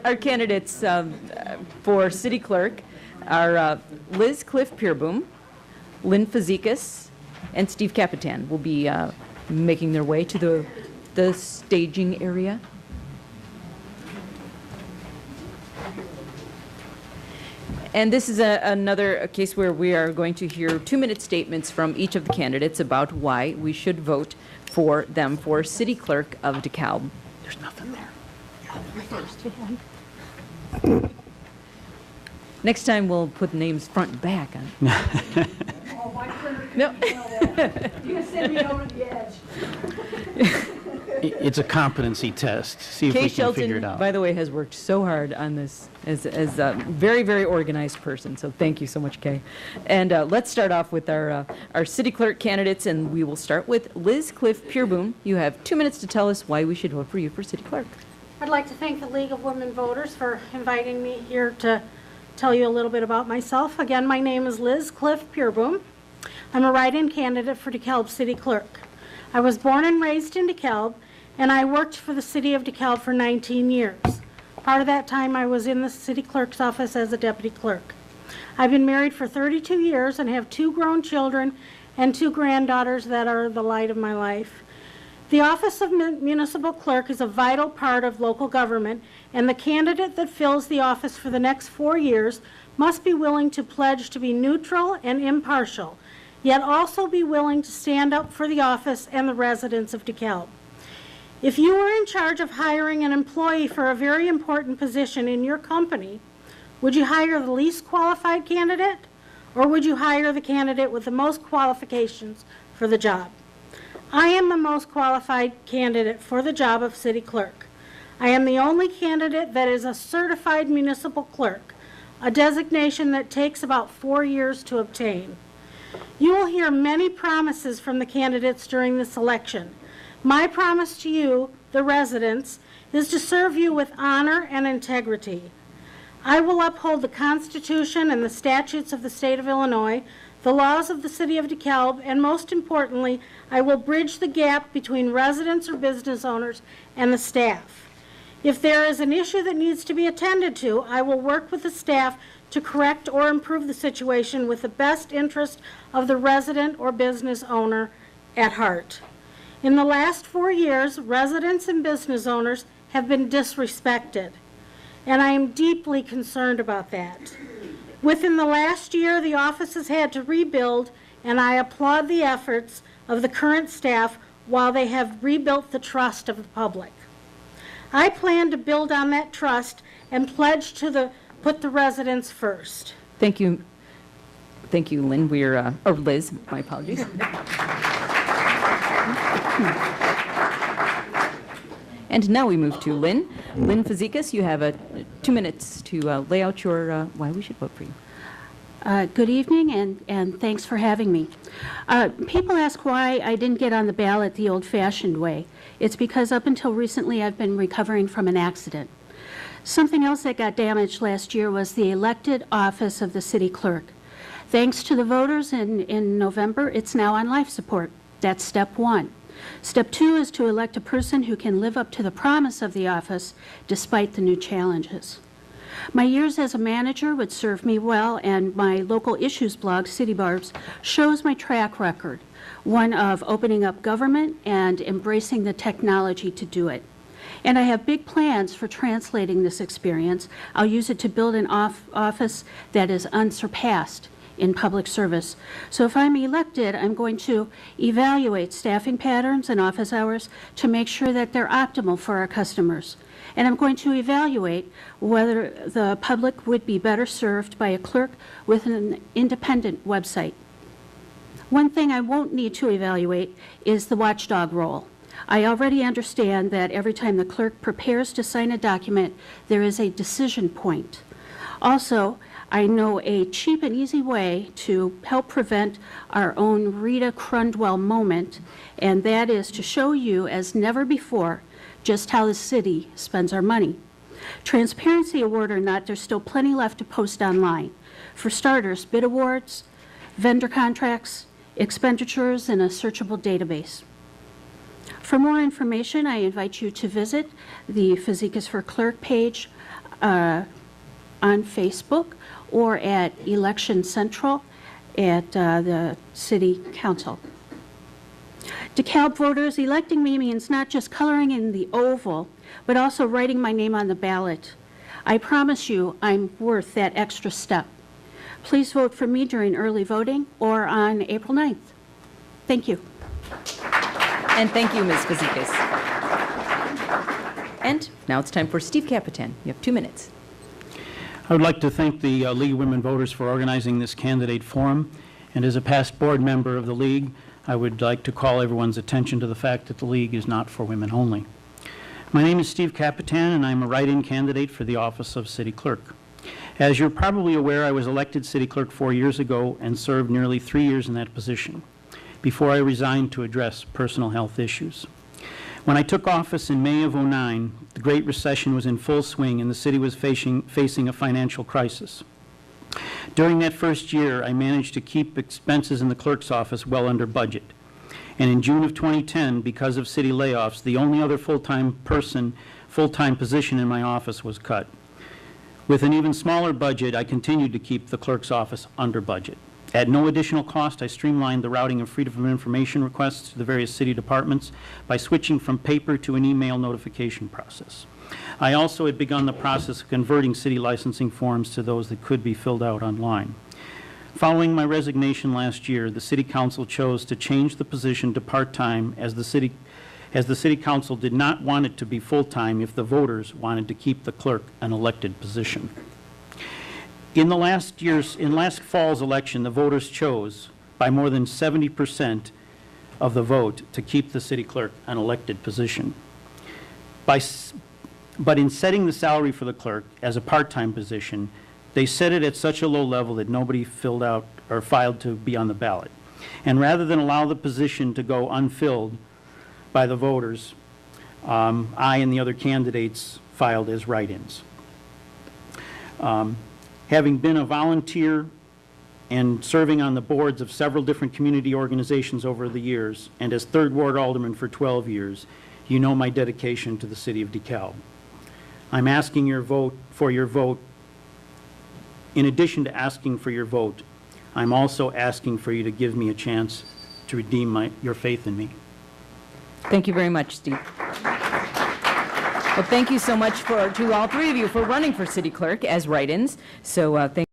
our candidates for City Clerk are Liz Cliff Peerboom, Lynn Fazekas, and Steve Capitan will be making their way to the staging area. And this is another case where we are going to hear 2-minute statements from each of the candidates about why we should vote for them for City Clerk of DeKalb. There's nothing there. Next time we'll put names front and back on. Oh, my printer No. You can send me over the edge. It's a competency test. See if Kay we can figure it Shelton, out. by the way, has worked so hard on this as a very, very organized person. So thank you so much, Kay. And let's start off with our city clerk candidates, and we will start with Liz Cliff Peerboom. You have 2 minutes to tell us why we should vote for you for city clerk. I'd like to thank the League of Women Voters for inviting me here to tell you a little bit about myself. Again, my name is Liz Cliff Peerboom. I'm a write-in candidate for DeKalb City Clerk. I was born and raised in DeKalb, and I worked for the city of DeKalb for 19 years. Part of that time I was in the city clerk's office as a deputy clerk. I've been married for 32 years and have 2 grown children and 2 granddaughters that are the light of my life. The office of municipal clerk is a vital part of local government, and the candidate that fills the office for the next 4 years must be willing to pledge to be neutral and impartial, yet also be willing to stand up for the office and the residents of DeKalb. If you were in charge of hiring an employee for a very important position in your company, would you hire the least qualified candidate, or would you hire the candidate with the most qualifications for the job? I am the most qualified candidate for the job of city clerk. I am the only candidate that is a certified municipal clerk, a designation that takes about 4 years to obtain. You will hear many promises from the candidates during this election. My promise to you, the residents, is to serve you with honor and integrity. I will uphold the Constitution and the statutes of the state of Illinois, the laws of the city of DeKalb, and most importantly, I will bridge the gap between residents or business owners and the staff. If there is an issue that needs to be attended to, I will work with the staff to correct or improve the situation with the best interest of the resident or business owner at heart. In the last 4 years, residents and business owners have been disrespected, and I am deeply concerned about that. Within the last year, the office has had to rebuild, and I applaud the efforts of the current staff while they have rebuilt the trust of the public. I plan to build on that trust and pledge to put the residents first. Thank you. Thank you, Lynn. We're, or Liz, my apologies. And now we move to Lynn. Lynn Fazekas, you have 2 minutes to lay out your why we should vote for you. Good evening, and thanks for having me. People ask why I didn't get on the ballot the old-fashioned way. It's because up until recently I've been recovering from an accident. Something else that got damaged last year was the elected office of the city clerk. Thanks to the voters in November, it's now on life support. That's step 1. Step 2 is to elect a person who can live up to the promise of the office despite the new challenges. My years as a manager would serve me well, and my local issues blog, City Barbs, shows my track record, one of opening up government and embracing the technology to do it. And I have big plans for translating this experience. I'll use it to build an office that is unsurpassed in public service. So if I'm elected, I'm going to evaluate staffing patterns and office hours to make sure that they're optimal for our customers. And I'm going to evaluate whether the public would be better served by a clerk with an independent website. One thing I won't need to evaluate is the watchdog role. I already understand that every time the clerk prepares to sign a document, there is a decision point. Also, I know a cheap and easy way to help prevent our own Rita Crundwell moment, and that is to show you, as never before, just how the city spends our money. Transparency award or not, there's still plenty left to post online. For starters, bid awards, vendor contracts, expenditures, and a searchable database. For more information, I invite you to visit the Fazekas for Clerk page on Facebook or at Election Central at the City Council. DeKalb voters, electing me means not just coloring in the oval, but also writing my name on the ballot. I promise you I'm worth that extra step. Please vote for me during early voting or on April 9th. Thank you. And thank you, Ms. Fazekas. And now it's time for Steve Capitan. You have 2 minutes. I would like to thank the League of Women Voters for organizing this candidate forum. And as a past board member of the League, I would like to call everyone's attention to the fact that the League is not for women only. My name is Steve Capitan, and I'm a write-in candidate for the office of City Clerk. As you're probably aware, I was elected City Clerk 4 years ago and served nearly 3 years in that position before I resigned to address personal health issues. When I took office in May of '09, the Great Recession was in full swing and the city was facing a financial crisis. During that first year, I managed to keep expenses in the clerk's office well under budget. And in June of 2010, because of city layoffs, the only other full-time position in my office was cut. With an even smaller budget, I continued to keep the clerk's office under budget. At no additional cost, I streamlined the routing of Freedom of Information requests to the various city departments by switching from paper to an email notification process. I also had begun the process of converting city licensing forms to those that could be filled out online. Following my resignation last year, the City Council chose to change the position to part-time as the City Council did not want it to be full-time if the voters wanted to keep the clerk an elected position. In last fall's election, the voters chose, by more than 70% of the vote, to keep the city clerk an elected position. But in setting the salary for the clerk as a part-time position, they set it at such a low level that nobody filled out or filed to be on the ballot. And rather than allow the position to go unfilled by the voters, I and the other candidates filed as write-ins. Having been a volunteer and serving on the boards of several different community organizations over the years, and as 3rd Ward Alderman for 12 years, you know my dedication to the city of DeKalb. I'm asking for your vote. In addition to asking for your vote, I'm also asking for you to give me a chance to redeem your faith in me. Thank you very much, Steve. Well, thank you so much to all 3 of you for running for city clerk as write-ins. So thank